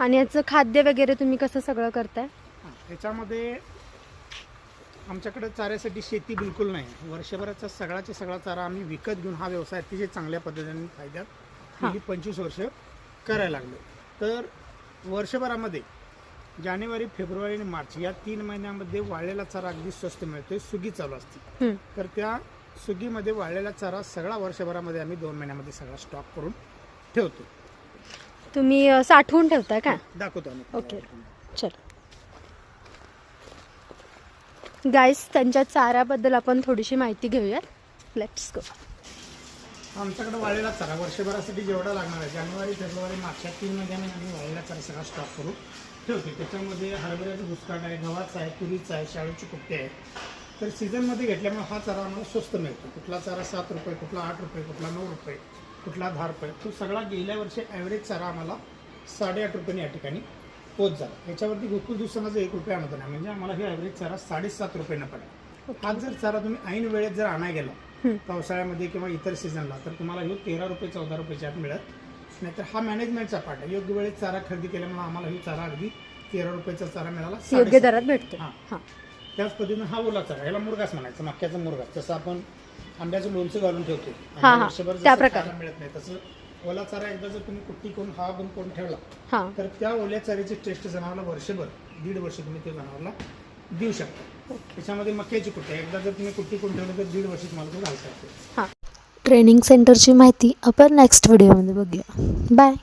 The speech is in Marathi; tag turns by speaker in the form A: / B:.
A: आणि याचं खाद्य वगैरे तुम्ही कसं सगळं करताय?
B: याच्यामध्ये आमच्याकडे चाऱ्यासाठी शेती बिलकुल नाही. वर्षभराचा सगळाचा सगळा चारा आम्ही विकत घेऊन हा व्यवसाय अतिशय चांगल्या पद्धतीने फायद्यात गेली 25 वर्ष करायला लागलो. तर वर्षभरामध्ये जानेवारी, फेब्रुवारी आणि मार्च या 3 महिन्यामध्ये वाळलेला चारा अगदी स्वस्त मिळतोय. सुगी चालू असते. तर त्या सुगीमध्ये वाळलेला चारा सगळा वर्षभरामध्ये आम्ही 2 महिन्यामध्ये सगळा स्टॉक करून ठेवतो.
A: तुम्ही साठवून ठेवताय का?
B: दाखवतो आम्ही.
A: ओके, चल गाईस, त्यांच्या चाऱ्याबद्दल आपण थोडीशी माहिती घेऊयात. Let's go.
B: आमच्याकडे वाळलेला चारा वर्षभरासाठी जेवढा लागणार आहे, जानेवारी, फेब्रुवारी, मार्च या 3 महिन्यामध्ये आम्ही वाळलेला चारा सगळा स्टॉक करून ठेवतो. त्याच्यामध्ये हरभऱ्याचं भुसकाट आहे, गव्हाचा आहे, तुरीचा आहे, शाळूची कुट्टे आहे. तर सीझनमध्ये घेतल्यामुळे हा चारा आम्हाला स्वस्त मिळतो. कुठला चारा 7 रुपये, कुठला 8 रुपये, कुठला 9 रुपये, कुठला 10 रुपये. तो सगळा गेल्या वर्षी ॲव्हरेज चारा आम्हाला 8.5 रुपयांनी या ठिकाणी पोच झाला. याच्यावरती गोकुळ दुसऱ्याचं 1 रुपया अनुदान आहे. म्हणजे आम्हाला हे ॲव्हरेज चारा 7.5 रुपयांना पडला. हाच जर चारा तुम्ही ऐन वेळेत जर आणाय गेला पावसाळ्यामध्ये किंवा इतर सीझनला, तर तुम्हाला हे 13 रुपये 14 रुपयाच्या आत मिळत. नाहीतर हा मॅनेजमेंटचा पार्ट आहे. योग्य वेळेत चारा खरेदी केल्यामुळे आम्हाला ही चारा अगदी 13 रुपयाचा चारा मिळाला,
A: योग्य दरात भेटतो.
B: हां. त्याच पद्धतीनं हा ओला चारा, ह्याला मुरघास म्हणायचं, मक्याचा मुरघास. जसं आपण आंब्याचं लोणचं घालून ठेवतो, वर्षभर जसं खायला मिळत नाही, तसं ओला चारा एकदा जर तुम्ही कुट्टी करून हा बनवून करून ठेवला, तर त्या ओल्या चाऱ्याची टेस्ट जनावरला वर्षभर 1.5 वर्ष तुम्ही त्या जनावरला देऊ शकता. त्याच्यामध्ये मक्याची कुट्टी एकदा जर तुम्ही कुट्टी करून ठेवली तर 1.5 वर्ष तुम्हाला तो घालता येतो.
C: ट्रेनिंग सेंटरची माहिती आपण नेक्स्ट व्हिडिओमध्ये बघूया. बाय.